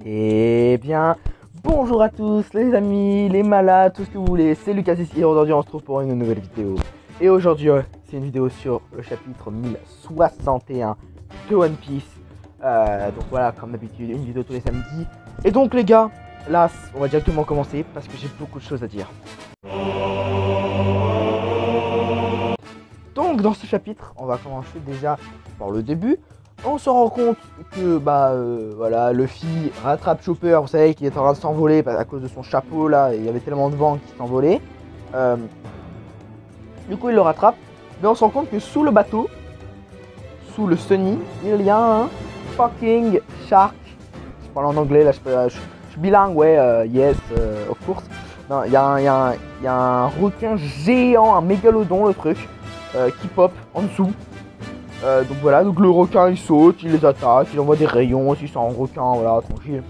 Eh bien, bonjour à tous les amis, les malades, tout ce que vous voulez, c'est Lucas ici et aujourd'hui on se retrouve pour une nouvelle vidéo. Et aujourd'hui c'est une vidéo sur le chapitre 1061 de One Piece. Donc voilà, comme d'habitude, une vidéo tous les samedis. Et donc les gars, là on va directement commencer parce que j'ai beaucoup de choses à dire. Donc dans ce chapitre, on va commencer déjà par le début. On se rend compte que voilà, Luffy rattrape Chopper, vous savez qu'il est en train de s'envoler à cause de son chapeau là, et il y avait tellement de vent qu'il s'envolait. Du coup il le rattrape, mais on se rend compte que sous le bateau, sous le Sunny, il y a un fucking shark. Je parle en anglais là, je suis bilingue, ouais, yes, of course. Non, il y a un requin géant, un mégalodon le truc, qui pop en dessous. Donc voilà, donc le requin il saute, il les attaque, il envoie des rayons, si c'est un requin, voilà, tranquille.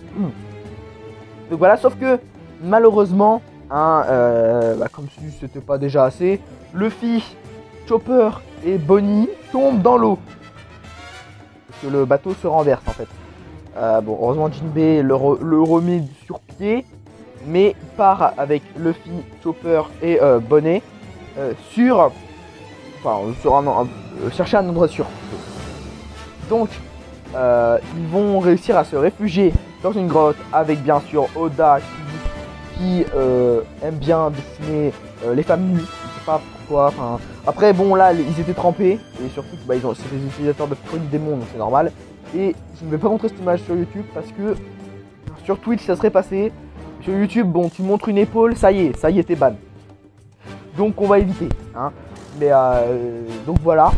Donc voilà, sauf que malheureusement, comme si c'était pas déjà assez, Luffy, Chopper et Bonnie tombent dans l'eau. Parce que le bateau se renverse en fait. Bon, heureusement Jinbei le remet sur pied, mais il part avec Luffy, Chopper et Bonnet chercher un endroit sûr. Donc, ils vont réussir à se réfugier dans une grotte avec bien sûr Oda qui aime bien dessiner les femmes nues. Je sais pas pourquoi. Après, bon, là, ils étaient trempés et surtout, c'est des utilisateurs de produits démons, donc c'est normal. Et je ne vais pas montrer cette image sur YouTube parce que sur Twitch, ça serait passé. Sur YouTube, bon, tu montres une épaule, ça y est, t'es ban. Donc, on va éviter, hein. Mais donc voilà,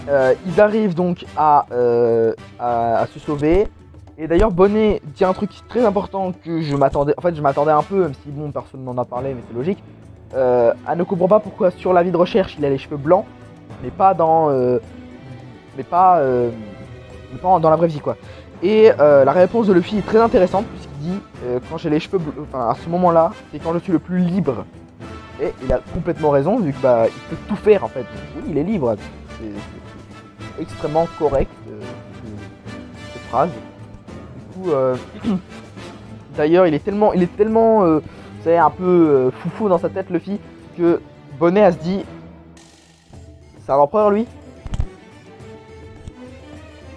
ils arrivent donc à se sauver. Et d'ailleurs Bonnet dit un truc très important que je m'attendais, un peu, même si bon personne n'en a parlé, mais c'est logique. Elle ne comprend pas pourquoi sur l'avis de recherche il a les cheveux blancs, mais pas dans dans la vraie vie quoi. Et la réponse de Luffy est très intéressante puisqu'il dit quand j'ai les cheveux bleus, à ce moment là c'est quand je suis le plus libre. Et il a complètement raison vu que il peut tout faire en fait. Oui, il est libre. C'est extrêmement correct cette phrase. Du coup, d'ailleurs, il est tellement, vous savez, un peu foufou dans sa tête, Luffy, que Bonnet se dit, c'est un empereur lui.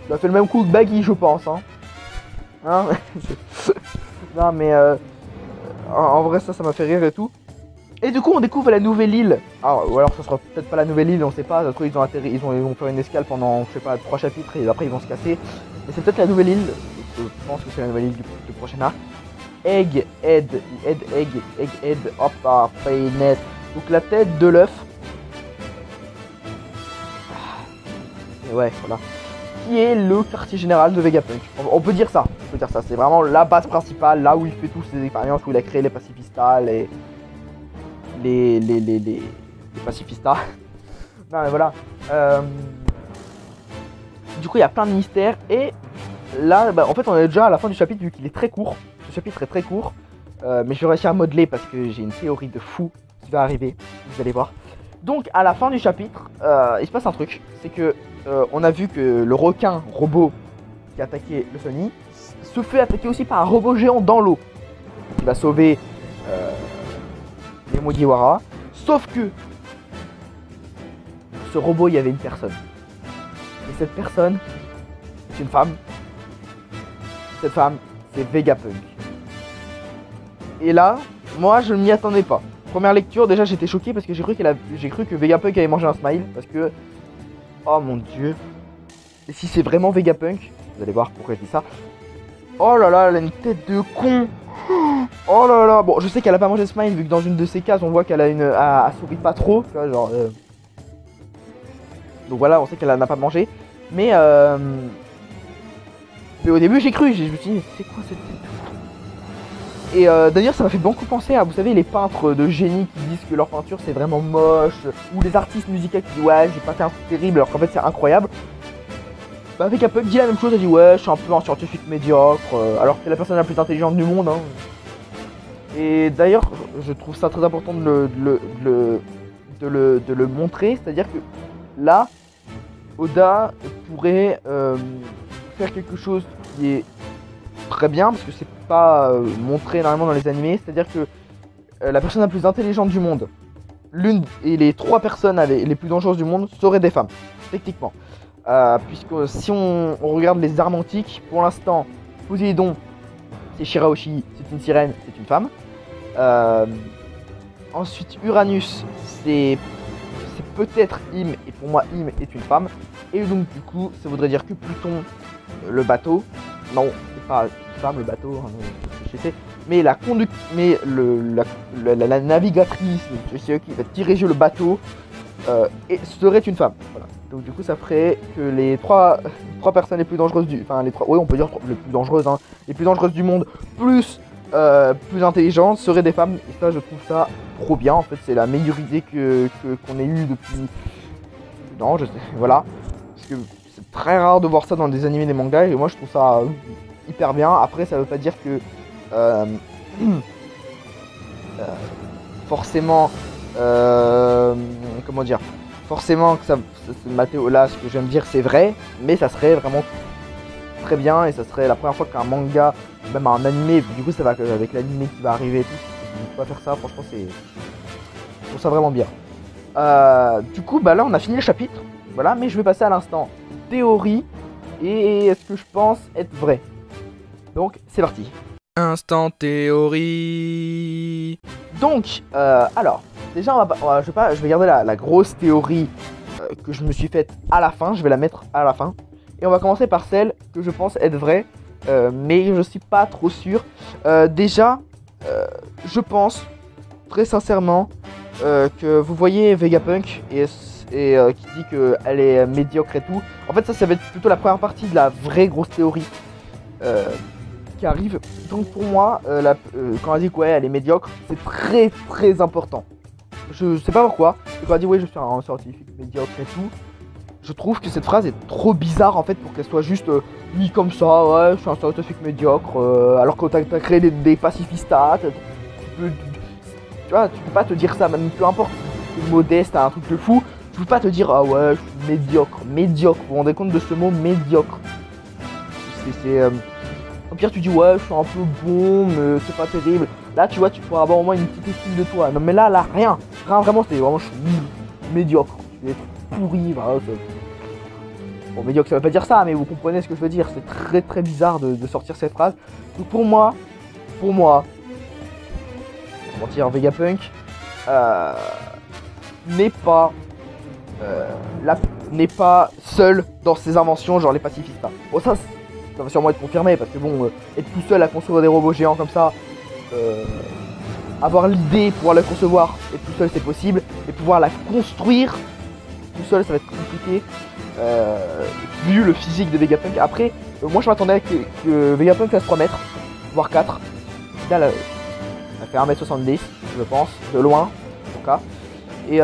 Il a fait le même coup que Baggy, je pense. Hein non mais en vrai ça m'a fait rire et tout. Et du coup on découvre la nouvelle île. Ou alors ça sera peut-être pas la nouvelle île, on sait pas. Après ils ont atterri, ils vont faire une escale pendant, je sais pas, 3 chapitres et après ils vont se casser. Mais c'est peut-être la nouvelle île. Je pense que c'est la nouvelle île du prochain arc. Egghead, hop, net. Donc la tête de l'œuf. Et ouais, voilà. Qui est le quartier général de Vegapunk. On peut dire ça, c'est vraiment la base principale, là où il fait toutes ses expériences, où il a créé les pacifistas, les pacifistas. Non mais voilà. Du coup il y a plein de mystères et là en fait on est déjà à la fin du chapitre vu qu'il est très court. Ce chapitre est très court. Mais je vais réussir à modeler parce que j'ai une théorie de fou qui va arriver. Vous allez voir. Donc à la fin du chapitre, il se passe un truc. C'est que on a vu que le requin robot qui a attaqué le Sunny se fait attaquer aussi par un robot géant dans l'eau. Qui va sauver les Mugiwara. Sauf que ce robot, il y avait une personne. Et cette personne, c'est une femme. Cette femme, c'est Vegapunk. Et là, moi, je ne m'y attendais pas. Première lecture, déjà, j'étais choqué parce que j'ai cru que Vegapunk avait mangé un smile. Parce que, oh mon dieu. Et si c'est vraiment Vegapunk, vous allez voir pourquoi je dis ça. Oh là là, elle a une tête de con. Oh là là, bon je sais qu'elle a pas mangé smile vu que dans une de ses cases on voit qu'elle a elle sourit pas trop, tu vois genre donc voilà on sait qu'elle n'a pas mangé. Mais au début j'ai cru, je me suis dit c'est quoi cette tête. Et d'ailleurs ça m'a fait beaucoup penser à, vous savez, les peintres de génie qui disent que leur peinture c'est vraiment moche, ou les artistes musicaux qui disent ouais j'ai pas fait un truc terrible alors qu'en fait c'est incroyable. Bah Vegapunk dit la même chose, elle dit ouais je suis un peu un scientifique médiocre alors que c'est la personne la plus intelligente du monde hein. Et d'ailleurs je trouve ça très important de le montrer, c'est-à-dire que là Oda pourrait faire quelque chose qui est très bien parce que c'est pas montré énormément dans les animés. C'est-à-dire que la personne la plus intelligente du monde, l'une et les 3 personnes les plus dangereuses du monde seraient des femmes, techniquement. Puisque si on regarde les armes antiques, pour l'instant, Poséidon, c'est Shirahoshi, c'est une sirène, c'est une femme. Ensuite, Uranus, c'est peut-être Im, et pour moi, Im est une femme. Et donc, du coup, ça voudrait dire que Pluton, le bateau, non, c'est pas une femme, le bateau, hein, je sais, mais la navigatrice, ceux qui va diriger le bateau, serait une femme. Voilà. Donc, du coup, ça ferait que les trois personnes les plus dangereuses oui, on peut dire les plus dangereuses, hein, les plus dangereuses du monde, plus intelligentes, seraient des femmes. Et ça, je trouve ça trop bien. En fait, c'est la meilleure idée qu'on ait eue depuis. Non, je sais, voilà. Parce que c'est très rare de voir ça dans des animés et des mangas, et moi je trouve ça hyper bien. Après, ça veut pas dire que forcément, comment dire, forcément que Mathéo là, ce que je viens de dire, c'est vrai, mais ça serait vraiment très bien, et ça serait la première fois qu'un manga, même un animé, du coup ça va avec l'animé qui va arriver et tout, je peux pas faire ça, franchement je trouve ça vraiment bien. Du coup, bah là on a fini le chapitre, voilà, mais je vais passer à l'instant théorie et ce que je pense être vrai. Donc c'est parti. Instant théorie. Donc, alors, déjà je vais garder la grosse théorie que je me suis faite à la fin, je vais la mettre à la fin. Et on va commencer par celle que je pense être vraie, mais je suis pas trop sûr. Déjà, je pense très sincèrement que vous voyez Vegapunk et qui dit qu'elle est médiocre et tout. En fait, ça va être plutôt la première partie de la vraie grosse théorie qui arrive. Donc pour moi, quand elle dit que ouais, elle est médiocre, c'est très très important. Je sais pas pourquoi. Et quand elle dit ouais, je suis un scientifique médiocre et tout, je trouve que cette phrase est trop bizarre en fait pour qu'elle soit juste mis comme ça. Ouais, je suis un scientifique médiocre. Alors que t'as créé des pacifistas, tu vois, tu peux pas te dire ça, même peu importe. Si t'es modeste, t'as un truc de fou. Tu peux pas te dire ah ouais, je suis médiocre. Médiocre. Vous vous rendez compte de ce mot médiocre? Au pire, tu dis ouais, je suis un peu bon, mais c'est pas terrible. Là, tu vois, tu pourras avoir au moins une petite estime de toi. Non, mais là, rien. Rien, vraiment, c'est vraiment, je suis nul. Médiocre. Je vais être pourri. Voilà, bon, médiocre, ça veut pas dire ça, mais vous comprenez ce que je veux dire. C'est très très bizarre de sortir cette phrase. Donc, pour moi, mentir, Vegapunk n'est pas seul dans ses inventions, genre les pacifistas. Bon, ça va sûrement être confirmé parce que bon, être tout seul à construire des robots géants comme ça, avoir l'idée, pouvoir la concevoir, et tout seul c'est possible, et pouvoir la construire tout seul ça va être compliqué, vu le physique de Vegapunk. Après, moi je m'attendais que Vegapunk fasse 3 mètres, voire 4. Là, elle fait 1m70, je pense, de loin, en tout cas. Et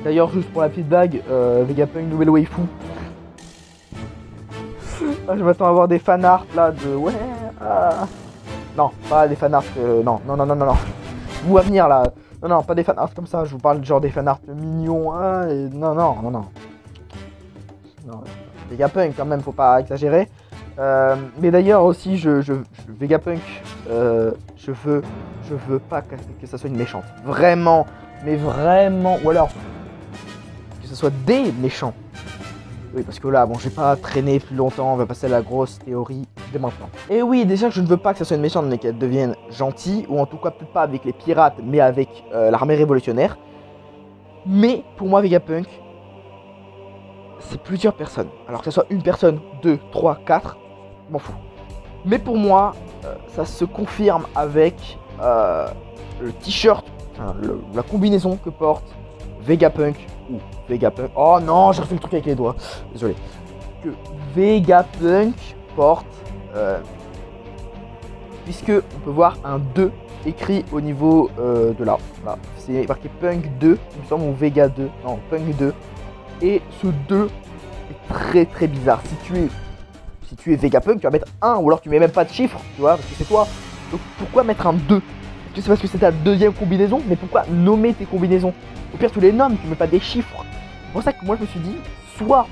d'ailleurs, juste pour la petite blague, Vegapunk nouvelle waifu. Je m'attends à voir des fanarts là de ouais. Non, pas des fanarts. Non. Vous à venir là. Non, pas des fanarts comme ça. Je vous parle genre des fanarts mignons. Non. Vegapunk quand même, faut pas exagérer. Mais d'ailleurs aussi, Vegapunk, je veux pas que ça soit une méchante. Vraiment, mais vraiment. Ou alors que ce soit des méchants. Oui, parce que là, bon, j'ai pas traîné plus longtemps, on va passer à la grosse théorie dès maintenant. Et oui, déjà, je ne veux pas que ça soit une méchante, mais qu'elle devienne gentille, ou en tout cas, peut-être pas avec les pirates, mais avec l'armée révolutionnaire. Mais, pour moi, Vegapunk, c'est plusieurs personnes. Alors que ce soit une personne, 2, 3, 4, je m'en fous. Mais pour moi, ça se confirme avec le t-shirt, la combinaison que porte Vegapunk. Ou Vegapunk. Oh non, j'ai refait le truc avec les doigts. Désolé. Que Vegapunk porte. Puisque on peut voir un 2 écrit au niveau de là. Voilà. C'est marqué Punk 2, il me semble, ou Vega 2. Non, Punk 2. Et ce 2 est très très bizarre. Si tu es Vegapunk, tu vas mettre 1, ou alors tu mets même pas de chiffre, tu vois, parce que c'est toi. Donc pourquoi mettre un 2? Est-ce que c'est parce que c'est ta deuxième combinaison? Mais pourquoi nommer tes combinaisons? Au pire, tu les nommes, tu mets pas des chiffres. C'est pour ça que moi je me suis dit, soit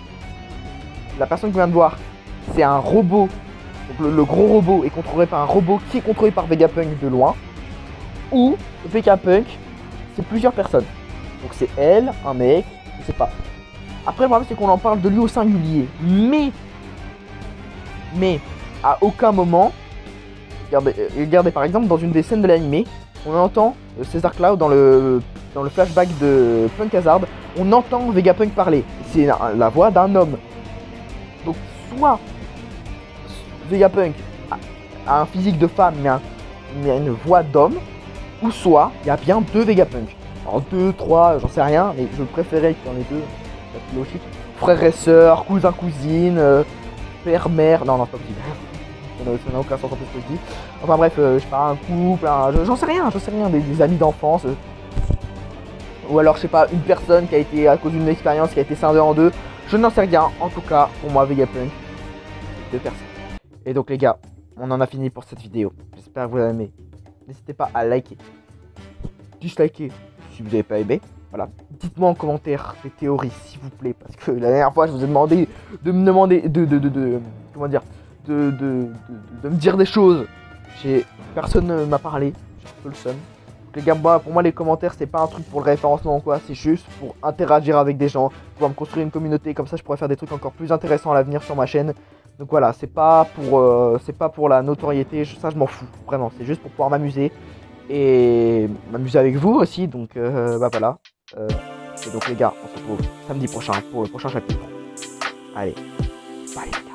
la personne que je viens de voir, c'est un robot Donc le gros robot est contrôlé par un robot qui est contrôlé par Vegapunk de loin. Ou Vegapunk, c'est plusieurs personnes. Donc c'est elle, un mec, je sais pas. Après le problème c'est qu'on en parle de lui au singulier. Mais à aucun moment, regardez par exemple dans une des scènes de l'animé, on entend César Cloud dans le flashback de Punk Hazard, on entend Vegapunk parler. C'est la voix d'un homme. Donc soit Vegapunk a un physique de femme mais a une voix d'homme, ou soit il y a bien deux Vegapunk. Alors 2, 3, j'en sais rien, mais je préférais qu'il y en ait deux. C'est plus logique. Frères et sœurs, cousins, cousines, père, mère. Non, c'est pas possible. Ça n'a aucun sens en plus ce que je dis. Enfin bref, je sais pas, un couple, j'en sais rien, des amis d'enfance. Ou alors, je sais pas, une personne qui a été, à cause d'une expérience, qui a été scindée en deux. Je n'en sais rien. En tout cas, pour moi, Vegapunk, c'est deux personnes. Et donc, les gars, on en a fini pour cette vidéo. J'espère que vous avez aimé. N'hésitez pas à liker. Disliker si vous n'avez pas aimé. Voilà. Dites-moi en commentaire des théories, s'il vous plaît. Parce que la dernière fois, je vous ai demandé de me demander comment dire, de me dire des choses. Personne ne m'a parlé. J'ai un peu le seum. Les gars, pour moi, les commentaires, c'est pas un truc pour le référencement ou quoi. C'est juste pour interagir avec des gens, pouvoir me construire une communauté. Comme ça, je pourrais faire des trucs encore plus intéressants à l'avenir sur ma chaîne. Donc voilà, c'est pas pour la notoriété. Ça, je m'en fous. Vraiment, c'est juste pour pouvoir m'amuser. Et m'amuser avec vous aussi. Donc bah voilà. Et donc les gars, on se retrouve samedi prochain pour le prochain chapitre. Allez, bye les gars.